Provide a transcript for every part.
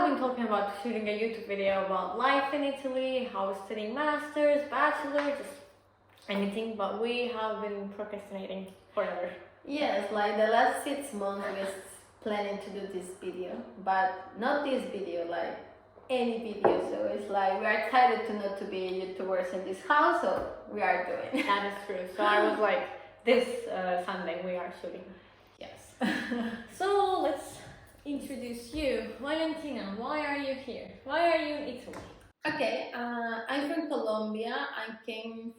have been talking about shooting a YouTube video about life in Italy, how studying masters, bachelor, just anything, but we have been procrastinating forever. Yes, like the last 6 months we was planning to do this video, but not this video, like any video. So it's like we are excited to not to be YouTubers in this house, so we are doing. That is true. So I was like, this Sunday we are shooting. Yes. So let's introduce you. Valentina, why are you here? Why are you in Italy? Okay, I'm from Colombia. I came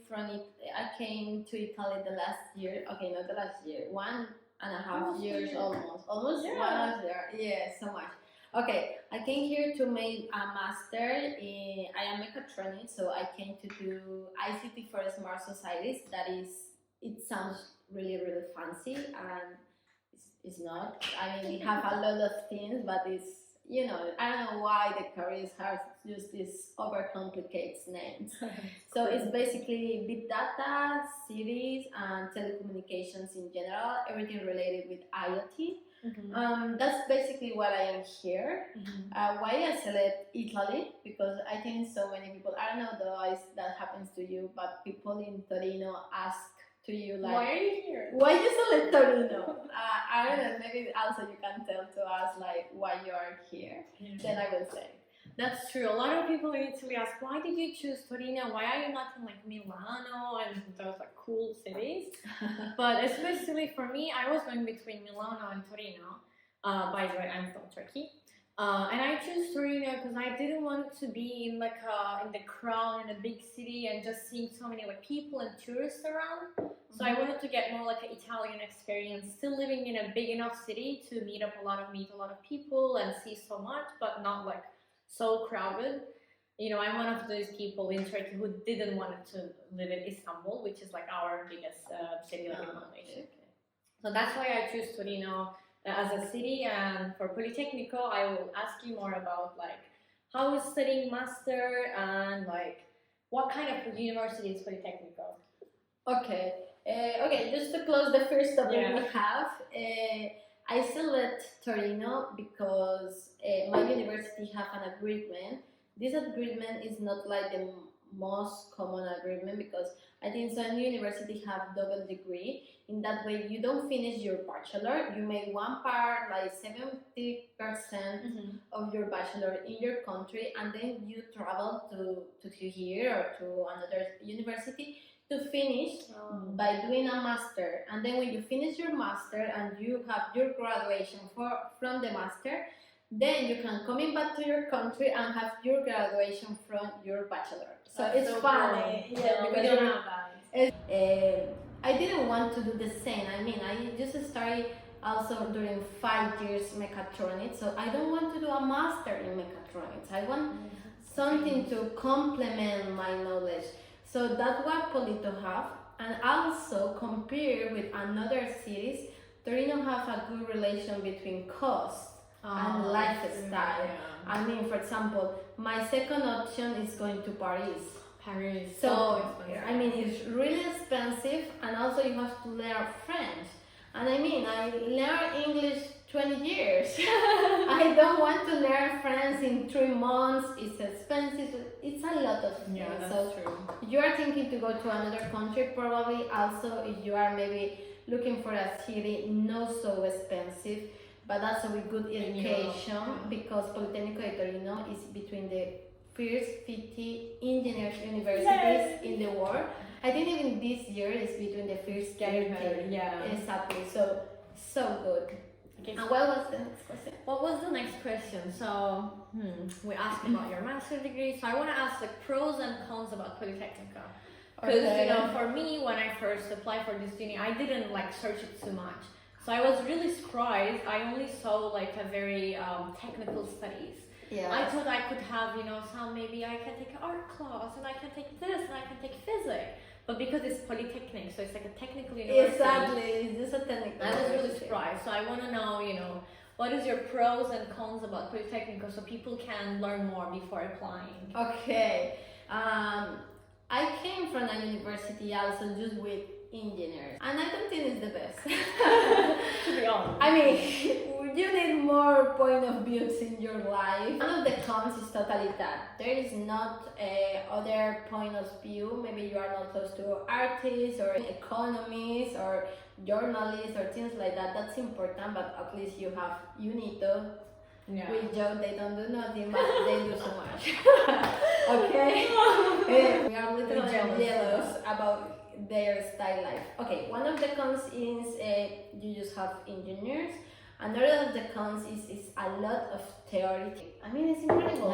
to Italy the last year. Okay, not the last year, 1.5 years almost Yeah. 1 year. Yeah, so much. Okay, I came here to make a master in. I am mechatronics, so I came to do ICT for smart societies. That is, it sounds really fancy, and it's not. I mean, we have a lot of things, but it's, you know, I don't know why the careers have just these overcomplicated names. So it's basically big data, cities, and telecommunications in general, everything related with IoT. That's basically what I am here. Why I select Italy? Because I think so many people, I don't know otherwise that happens to you, but people in Torino ask to you like, Why are you here? why you select Torino? I don't know, maybe also you can tell to us like why you are here. Then I will say. That's true. A lot of people in Italy ask, why did you choose Torino? Why are you not in like Milano and those like cool cities? But especially for me, I was going between Milano and Torino. By the way, I'm from Turkey. And I chose Torino because I didn't want to be in like in the crowd in a big city and just seeing so many like people and tourists around. So I wanted to get more like an Italian experience, still living in a big enough city to meet a lot of people and see so much, but not like so crowded. You know, I'm one of those people in Turkey who didn't want to live in Istanbul, which is like our biggest city of population. So that's why I choose Torino as a city. And for Politecnico, I will ask you more about like how is studying master and like what kind of university is Politecnico? Okay. Okay, just to close the first topic we have, I select Torino because my university have an agreement. This agreement is not like the most common agreement because I think some universities have double degree. In that way, you don't finish your bachelor. You make one part, like 70% of your bachelor in your country, and then you travel to here or to another university to finish by doing a master. And then when you finish your master and you have your graduation from the master, then you can come back to your country and have your graduation from your bachelor. So that's it's so funny. Cool. Yeah, we don't have that. I didn't want to do the same. I mean, I just started also during 5 years mechatronics, so I don't want to do a master in mechatronics. I want something to complement my knowledge. So that's what Polito have, and also compare with another cities, Torino have a good relation between cost and lifestyle. I mean, for example, my second option is going to Paris. So I mean, it's really expensive, and also you have to learn French. And I mean, I learned English 20 years. I don't want to learn French in 3 months. It's expensive. It's a lot of things. Yeah, that's so true. You are thinking to go to another country, probably. Also, if you are maybe looking for a city not so expensive, but also with good education, because Politecnico di Torino is between the first 50 engineers universities in the world. I think even this year is between the first 30. Yeah. Exactly. So good. Okay. And what was the next question? What was the next question? So we asked about your master's degree. So I want to ask like pros and cons about Politecnico. Because you know, for me, when I first applied for this uni, I didn't like search it too much. So I was really surprised. I only saw like a very technical studies. Yeah. I thought I could have, you know, some maybe I can take an art class and I can take this and I can take physics. But because it's Polytechnic, so it's like a technical university. Exactly, it's just a technical I was really university. surprised. So I want to know, you know, what is your pros and cons about Polytechnico so people can learn more before applying? Okay. I came from a university also just with engineers, and I don't think it's the best. To be honest. I mean, you need more point of views in your life. One of the cons is totally that there is not other point of view. Maybe you are not close to artists or economists or journalists or things like that. That's important, but at least you need to. Yeah. We joke they don't do nothing, but they do so much. Okay? We are literally jealous about their style life. Okay, one of the cons is you just have engineers. Another of the cons is a lot of theory. I mean, it's incredible.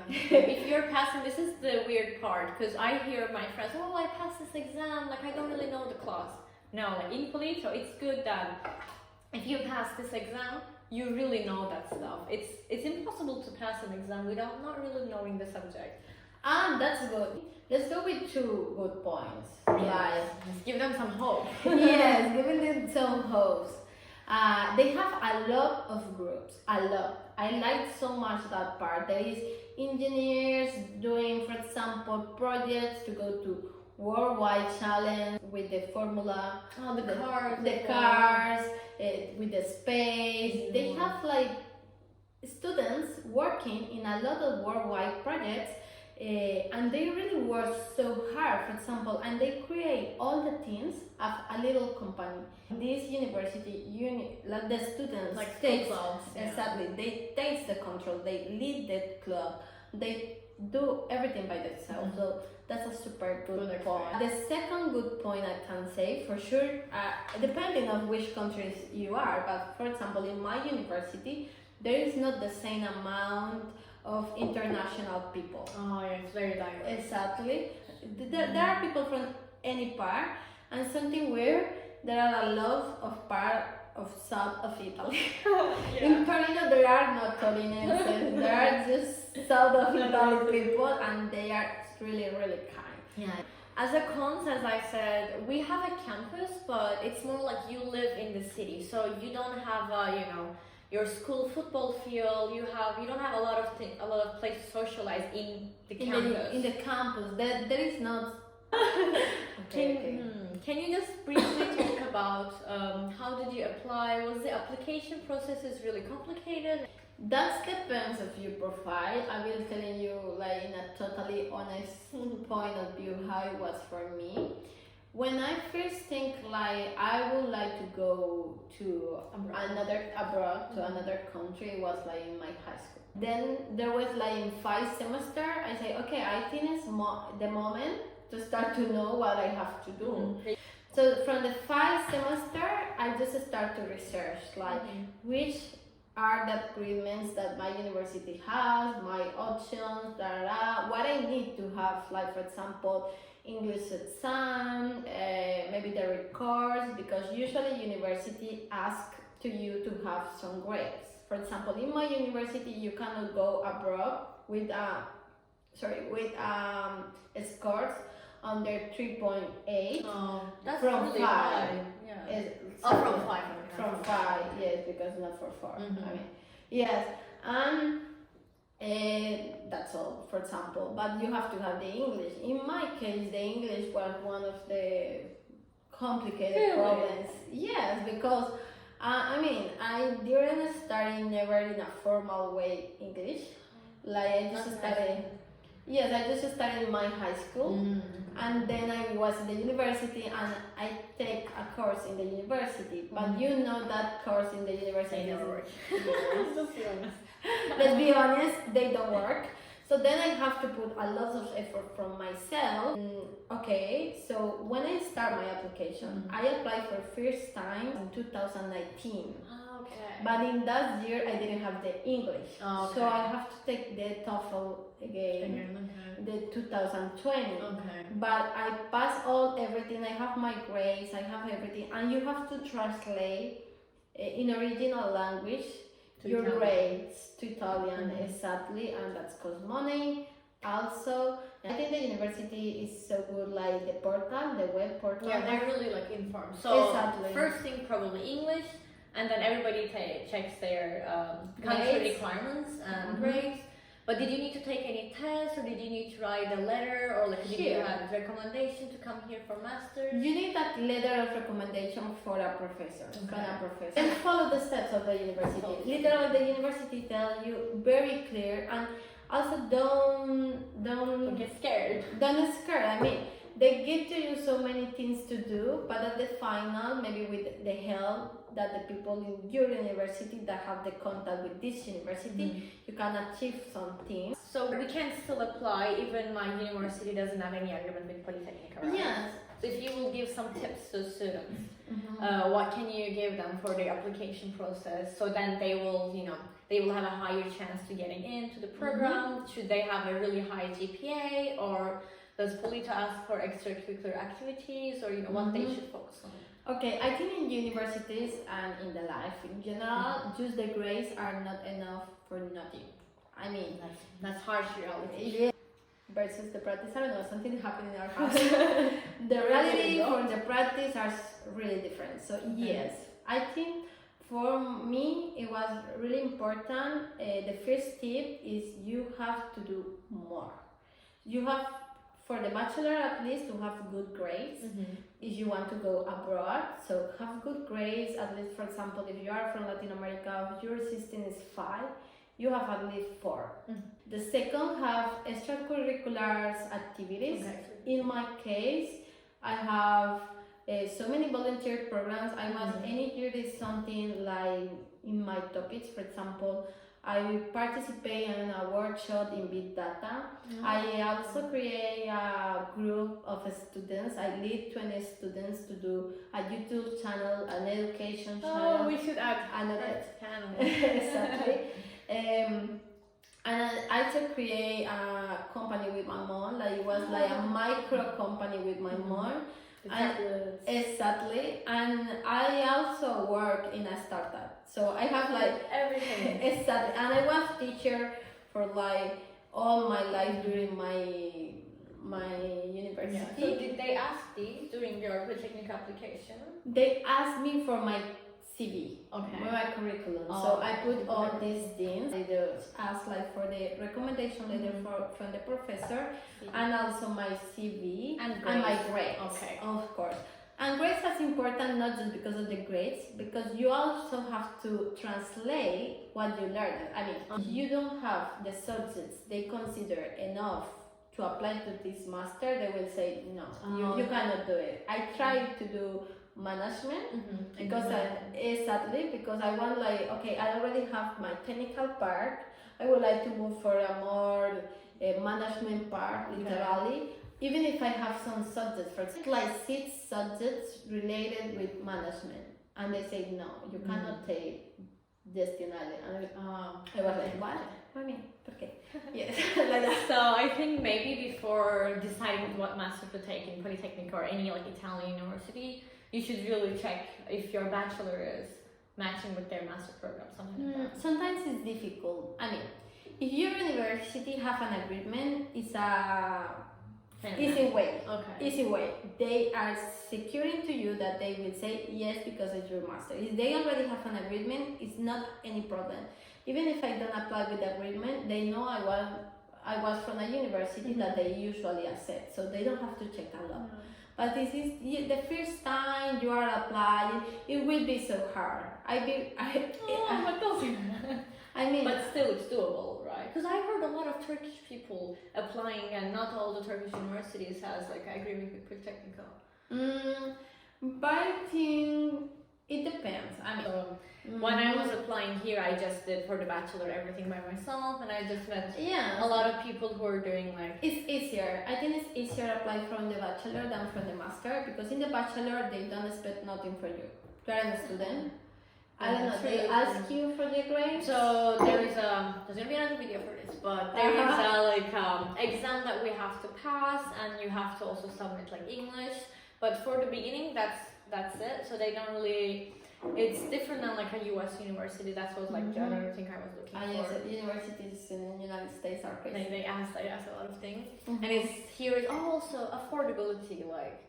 If you're passing, this is the weird part, because I hear my friends, oh, I passed this exam, like I don't really know the class. No, like in Polito, it's good that if you pass this exam, you really know that stuff. It's impossible to pass an exam without not really knowing the subject. And that's good. Let's go with 2 good points. Yes. Just give them some hope. Yes, giving them some hopes. They have a lot of groups, a lot. I like so much that part. There is engineers doing, for example, projects to go to worldwide challenge with the formula. Oh, the cars. The cars, with the space. They have like students working in a lot of worldwide projects. And they really work so hard, for example, and they create all the teams of a little company. This university, like the students, like takes, clubs. exactly, they take the control, they lead the club, they do everything by themselves. So that's a super good point. The second good point I can say, for sure, depending on which countries you are, but for example, in my university, there is not the same amount of international people. Oh yeah, it's very diverse. Exactly. There are people from any part, and something weird, there are a lot of part of south of Italy. In Torino there are no Torinenses, there are just south of Italy people, and they are really, really kind. Yeah. As a cons, as I said, we have a campus, but it's more like you live in the city, so you don't have your school football field. You don't have a lot of place to socialize in the campus. In the campus, there is not. Can you just briefly talk about how did you apply? Was the application process really complicated? That depends of your profile. I will tell you like in a totally honest point of view how it was for me. When I first think like I would like to go to abroad to another country, it was like in my high school. Then there was like in 5 semester, I say okay, I think it's the moment to start to know what I have to do. So from the 5 semester, I just start to research like which are the agreements that my university has, my options, what I need to have, like for example, English exam, maybe the records, because usually university ask to you to have some grades. For example, in my university, you cannot go abroad with scores under 3.8. Oh, that's from really 5. high. Yeah. From 5. From 5, yes, because not for 4. I mean, yes, and that's all, for example. But you have to have the English. In my case, the English was one of the complicated problems. Yes, because I mean, I didn't study never in a formal way English. Like I just studied. Yes, I just studied in my high school, and then I was in the university, and I take a course in the university. But you know that course in the university They don't work. Let's be honest, they don't work. So then I have to put a lot of effort from myself. Okay, so when I start my application, I applied for first time in 2019. Okay. But in that year, I didn't have the English. So I have to take the TOEFL again, the 2020. Okay. But I passed everything. I have my grades, I have everything. And you have to translate in original language your grades to Italian, exactly. And that's cost money. Also, I think the university is so good, like the portal, the web portal. Yeah, they're really like informed. So exactly. First thing, probably English. And then everybody checks their country requirements and grades. But did you need to take any tests, or did you need to write a letter, or like did you have a recommendation to come here for masters? You need that letter of recommendation for a professor, from a professor. And follow the steps of the university. Literally, the university tell you very clear, and also don't get scared. Don't get scared. I mean, they give to you so many things to do, but at the final, maybe with the help that the people in your university that have the contact with this university, you can achieve something. So we can still apply even my university doesn't have any agreement with Politecnico, right? Yes. So if you will give some tips to students, what can you give them for the application process? So then they will, they will have a higher chance to getting into the program. Should they have a really high GPA, or does Polito ask for extracurricular activities, or what they should focus on? Okay, I think in universities and in the life in general, just the grades are not enough for nothing. I mean, that's harsh reality. Yeah. Versus the practice, I don't know, something happened in our house. The reality for the practice are really different. So yes, I think for me it was really important. The first tip is you have to do more. You have, for the bachelor at least, to have good grades. If you want to go abroad, so have good grades. At least, for example, if you are from Latin America, if your system is 5, you have at least 4. The second, have extracurricular activities. In my case, I have so many volunteer programs. I was any year is something like in my topics. For example, I participate in a workshop in big data. I also create a group of students. I lead 20 students to do a YouTube channel, an education channel. Oh, we should add another channel. Exactly. And I also create a company with my mom. Like it was like a micro company with my mom. Exactly. And I also work in a startup. So I have like everything. Exactly. And I was teacher for like all my life during my university. So did they ask these during your Politecnico application? They asked me for my CV, my curriculum. So I put all these things. They just ask like for the recommendation letter from the professor, and also my CV and my grades. Of course. And grades is important not just because of the grades, because you also have to translate what you learned. I mean, if you don't have the subjects they consider enough to apply to this master, they will say no, you cannot do it. I tried to do management because because I want like, okay, I already have my technical part. I would like to move for a more management part, literally. Even if I have some subjects, for example, like 6 subjects related with management, and they say no, you cannot take gestionale. And I was like, what? I mean, okay. Yes, like that. So I think maybe before deciding what master to take in Politecnico or any like Italian university, you should really check if your bachelor is matching with their master program, something like that. Sometimes it's difficult. I mean, if your university have an agreement, it's a easy way. Easy way. They are securing to you that they will say yes because it's your master. If they already have an agreement, it's not any problem. Even if I don't apply with the agreement, they know I was from a university that they usually accept, so they don't have to check a lot. But this is the first time you are applying, it will be so hard. I mean, but still it's doable, right? Because I heard a lot of Turkish people applying, and not all the Turkish universities has like agreement with Politecnico. But I think it depends. I mean, when I was applying here, I just did for the bachelor everything by myself, and I just met a lot of people who are doing like. It's easier. I think it's easier to apply from the bachelor than from the master, because in the bachelor they don't expect nothing from you. You are a student. I don't know. They ask you for the grades. So there's gonna be another video for this, but there is a exam that we have to pass, and you have to also submit like English. But for the beginning, that's it. So they don't really. It's different than like a U.S. university. That was like the other thing I was looking for. Yes, universities in the United States are crazy. I asked a lot of things, and it's here is also affordability. Like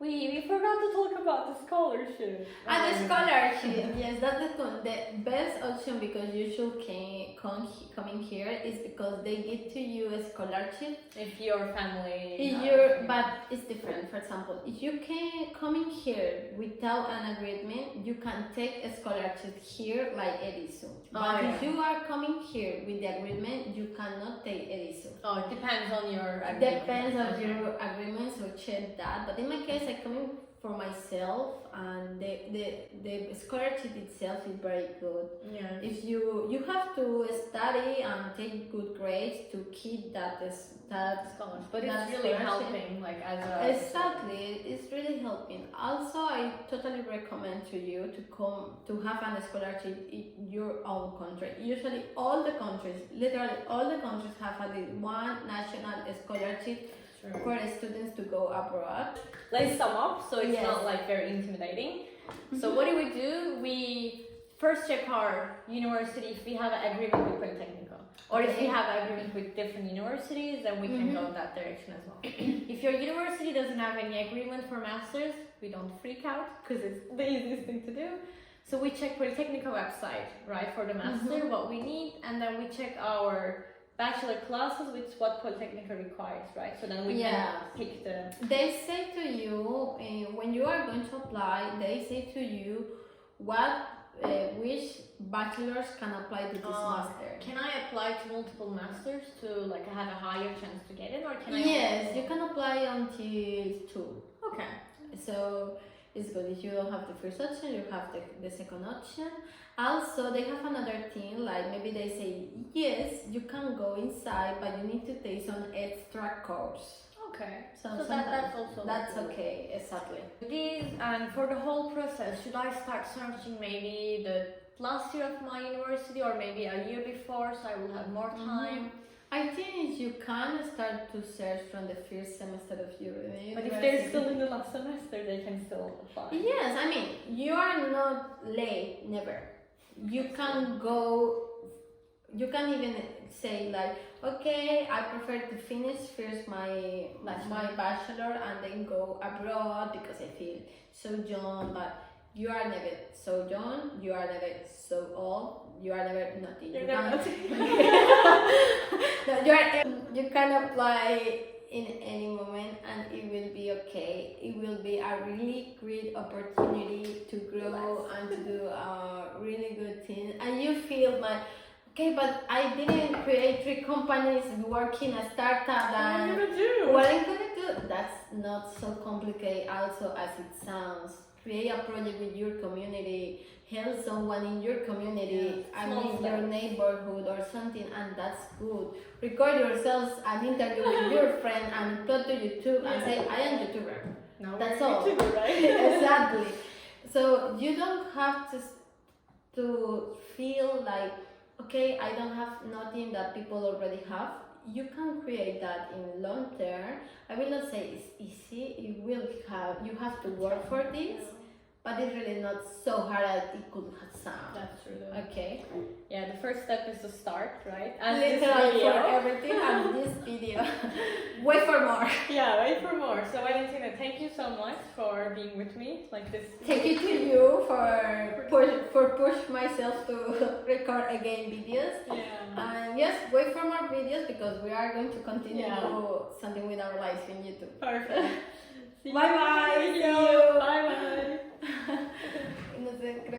We forgot to talk about the scholarship. And the scholarship, yes, that's the best option because you should coming here is because they give to you a scholarship. If your family. But it's different. For example, if you can coming here without an agreement, you can take a scholarship here like Edison. But if you are coming here with the agreement, you cannot take Edison. Oh, it depends on your agreement. Depends on your agreement, so check that. But in my case, I coming for myself, and the scholarship itself is very good. Yeah. If you have to study and take good grades to keep that scholarship, but it's really helping, like as a. Exactly, it's really helping. Also, I totally recommend to you to come to have a scholarship in your own country. Usually, literally all the countries have at least one national scholarship. Sure. For students to go abroad. Let's sum up so it's not like very intimidating. So what do? We first check our university if we have an agreement with Politecnico. Or if we have an agreement with different universities, then we can go that direction as well. If your university doesn't have any agreement for masters, we don't freak out because it's the easiest thing to do. So we check Politecnico website, right, for the master, what we need, and then we check our bachelor classes with what Politecnico requires, right? So then we can pick the. They say to you when you are going to apply. They say to you which bachelors can apply to this master. Can I apply to multiple masters to like have a higher chance to get it, or can I? Yes, you can apply until 2. Okay. So it's good if you don't have the first option, you have the second option. Also, they have another thing, like maybe they say, yes, you can go inside, but you need to take some extra course. Okay, so that's also okay, exactly. And for the whole process, should I start searching maybe the last year of my university or maybe a year before, so I will have more time? I think you can start to search from the first semester of your university. But if they're still in the last semester, they can still apply. Yes, I mean, you are not late, never. You can go, you can even say like, okay, I prefer to finish first my bachelor and then go abroad because I feel so young, but you are never so young, you are never so old, you are never nothing. You can apply in any moment and it will be okay. It will be a really great opportunity to grow and to do a really good thing. And you feel like, okay, but I didn't create 3 companies working a startup. And what I'm gonna do? That's not so complicated also as it sounds. Create a project with your community, help someone in your community, your neighborhood or something, and that's good. Record yourselves an interview with your friend and upload to YouTube and say, I am YouTuber. No, that's all. YouTuber, right? Exactly. So you don't have to feel like, okay, I don't have nothing that people already have. You can create that in long term. I will not say it's easy. You have to work for this, but it's really not so hard as it could sound. That's true. Okay. Yeah, the first step is to start, right? And literally for everything and this video. Wait for more. Yeah, wait for more. So Valentina, thank you so much for being with me like this. Thank you to you for push myself to record again videos. Yeah. And yes, wait for more videos because we are going to continue something with our lives in YouTube. Perfect. Bye bye. See you. Bye bye. No sé, creo